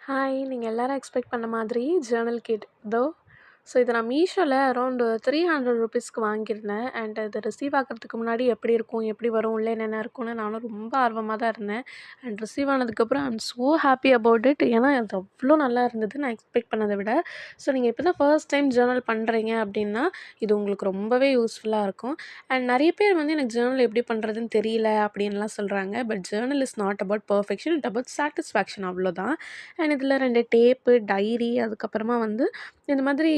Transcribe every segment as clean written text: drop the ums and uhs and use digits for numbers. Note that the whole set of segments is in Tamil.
ஹாய்! நீங்க எல்லாரும் எக்ஸ்பெக்ட் பண்ண மாதிரி ஜர்னல் கிட் இதோ. ஸோ இத நான் மீஷோல அரவுண்ட் ₹300க்கு வாங்கியிருந்தேன். அண்ட் இது ரிசீவ் ஆகுறதுக்கு முன்னாடி எப்படி இருக்கும்? எப்படி வரும்? உள்ள என்னென்ன இருக்கும்னு நானும் ரொம்ப ஆர்வமா தான் இருந்தேன். அண்ட் ரிசீவ் ஆனதுக்கப்புறம் ஐ அம் ஸோ ஹாப்பி அபவுட் இட். ஏன்னா அது அவ்ளோ நல்லா இருந்தது. நான் எக்ஸ்பெக்ட் பண்ணத விட. ஸோ நீங்க இப்ப தான் ஃபர்ஸ்ட் டைம் ஜர்னல் பண்றீங்க அப்படின்னா, இது உங்களுக்கு ரொம்பவே யூஸ்ஃபுல்லா இருக்கும். அண்ட் நெறைய பேர் வந்து எனக்கு ஜர்னல் எப்படி பண்றதுன்னு தெரியல அப்படின்லாம் சொல்றாங்க. But journal is not about perfection. It about satisfaction அவ்வளோதான். அண்ட் இதில 2 டேப்பு, டைரி அதுக்கப்புறமா வந்து இந்த மாதிரி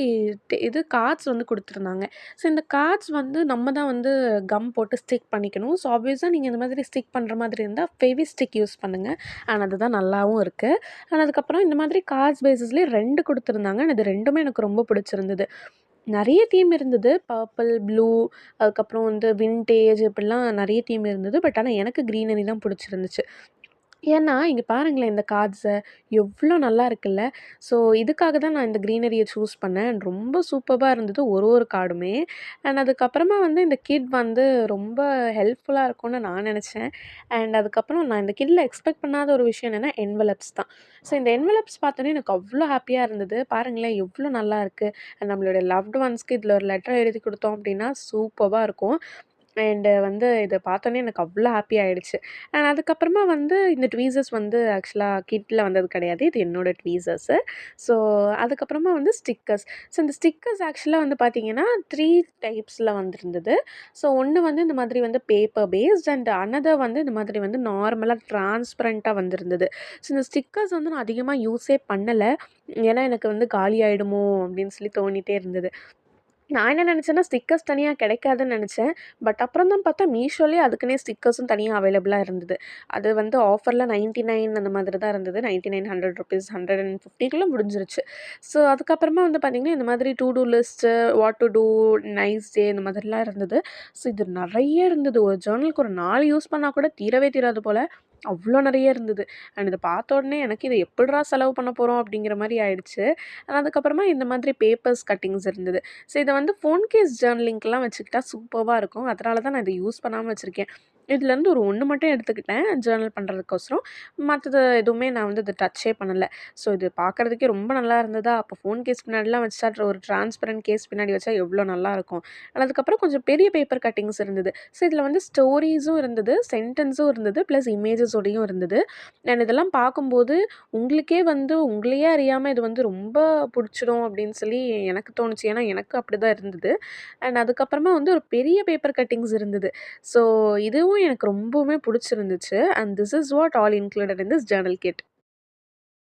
இது கார்ட்ஸ் வந்து குடுத்துருந்தாங்க. ஸோ இந்த கார்ட்ஸ் வந்து நம்ம தான் வந்து கம் போட்டு ஸ்டிக் பண்ணிக்கணும். ஸோ ஆப்வியஸா நீங்க இந்த மாதிரி ஸ்டிக் பண்ற மாதிரி இருந்தா ஃபெவிஸ்டிக் யூஸ் பண்ணுங்க. அண்ட் அதுதான் நல்லாவும் இருக்கு. அண்ட் அதுக்கப்புறம் இந்த மாதிரி கார்ட்ஸ் பேசிஸ்லயே 2 குடுத்துருந்தாங்க. அண்ட் இது 2மே எனக்கு ரொம்ப பிடிச்சிருந்தது. நெறைய தீம் இருந்தது. பர்பிள், ப்ளூ அதுக்கப்புறம் வந்து வின்டேஜ் இப்படிலாம் நெறைய தீம் இருந்தது. பட் ஆனா எனக்கு கிரீனரி தான் பிடிச்சிருந்துச்சு. ஏன்னா, இங்க பாருங்களேன் இந்த கார்ட்ஸ எவ்ளோ நல்லா இருக்குல்ல. ஸோ, இதுக்காக தான் நான் இந்த கிரீனரிய சூஸ் பண்ணேன். ரொம்ப சூப்பர்பா இருந்தது ஒரு கார்டுமே. அண்ட் அதுக்கப்புறமா வந்து இந்த கிட் வந்து ரொம்ப ஹெல்ப்ஃபுல்லா இருக்கும்னு நான் நெனச்சேன். அண்ட் அதுக்கப்புறம் நான் இந்த கிட்ல எக்ஸ்பெக்ட் பண்ணாத ஒரு விஷயம் என்னன்னா, என்வலப்ஸ் தான். ஸோ, இந்த என்வலப்ஸ் பார்த்தோனே எனக்கு அவ்ளோ ஹேப்பியா இருந்தது. பாருங்களேன் எவ்ளோ நல்லா இருக்கு. அண்ட் நம்மளுடைய லவ்ட் ஒன்ஸ்க்கு இதில ஒரு லெட்டர் எழுதி குடுத்தோம் அப்டின்னா, சூப்பர்பா இருக்கும். அண்டு வந்து இத பார்த்தோனே எனக்கு அவ்ளோ ஹாப்பி ஆயிடுச்சு. அண்ட் அதுக்கப்புறமா வந்து இந்த ட்வீசர்ஸ் வந்து ஆக்சுவலா கிட்ல வந்தது கிடையாது. இது என்னோட ட்வீசர்ஸு. ஸோ, அதுக்கப்புறமா வந்து ஸ்டிக்கர்ஸ். ஸோ, இந்த ஸ்டிக்கர்ஸ் ஆக்சுவலா வந்து பார்த்தீங்கன்னா, 3 டைப்ஸ்ல வந்திருந்தது. ஸோ, ஒண்ணு வந்து இந்த மாதிரி வந்து பேப்பர் பேஸ்ட் அண்ட் அனதர் வந்து இந்த மாதிரி வந்து நார்மலா டிரான்ஸ்பரன்ட்டா வந்திருந்தது. ஸோ, இந்த ஸ்டிக்கர்ஸ் வந்து நான் அதிகமா யூஸே பண்ணல. ஏன்னா, எனக்கு வந்து காலி ஆயிடுமோ! அப்டின்னு சொல்லி தோணிட்டே இருந்தது. நான் என்ன நெனச்சேன்னா, ஸ்டிக்கர்ஸ் தனியா கிடைக்காதுன்னு நெனச்சேன். பட் அப்புறம் தான் பார்த்தா மீஷோலயே அதுக்குன்னே ஸ்டிக்கர்ஸும் தனியா அவைலபிளா இருந்தது. அது வந்து ஆஃபர்ல 99 அந்த மாதிரி தான் இருந்தது. 99, ₹100, 150க்குள்ள முடிஞ்சிருச்சு. ஸோ, அதுக்கப்புறமா வந்து பார்த்தீங்கன்னா, இந்த மாதிரி to do list, what to do, nice day இந்த மாதிரிலாம் இருந்தது. ஸோ, இது நெறைய இருந்தது. ஒரு ஜர்னலுக்கு ஒரு 4 யூஸ் பண்ணா கூட தீரவே தீராது போல. அவ்ளோ நெறைய இருந்தது. அண்ட் இத பார்த்த உடனே எனக்கு இத எப்புட்றா செலவு பண்ண போறோம் அப்படிங்கிற மாரி ஆயிடுச்சு. அதுக்கப்புறமா இந்த மாதிரி பேப்பர்ஸ் கட்டிங்ஸ் இருந்தது. ஸோ இத வந்து ஃபோன் கேஸ் ஜர்னலிங்க்லாம் வச்சுக்கிட்டா சூப்பர்வா இருக்கும். அதனால தான் நான் இத யூஸ் பண்ணாம வச்சிருக்கேன். இதுலேருந்து ஒரு 1 மட்டும் எடுத்துக்கிட்டேன் ஜர்னல் பண்றதுக்கோசரம். மத்தது எதுவுமே நான் வந்து இத டச்சே பண்ணல. ஸோ இது பார்க்கறதுக்கே ரொம்ப நல்லா இருந்ததா, அப்போ ஃபோன் கேஸ் பின்னாடிலாம் வச்சா ஒரு டிரான்ஸ்பரன்ட் கேஸ் பின்னாடி வச்சா எவ்வளோ நல்லாயிருக்கும். அதுக்கப்புறம் கொஞ்சம் பெரிய பேப்பர் கட்டிங்ஸ் இருந்தது. ஸோ இதில வந்து ஸ்டோரீஸும் இருந்தது, சென்டென்ஸும் இருந்தது, ப்ளஸ் இமேஜஸோடையும் இருந்தது. நான் இதெல்லாம் பார்க்கும்போது உங்களுக்கே வந்து உங்களையே அறியாம இது வந்து ரொம்ப புடிச்சிடும் அப்படின்னு சொல்லி எனக்கு தோணுச்சு. ஏன்னா, எனக்கு அப்படிதான் இருந்தது. அண்ட் அதுக்கப்புறமா வந்து ஒரு பெரிய பேப்பர் கட்டிங்ஸ் இருந்தது. ஸோ இதுவும் எனக்கு ரொம்பவுமே புடிச்சிருந்துச்சு. And this is what all included in this journal kit.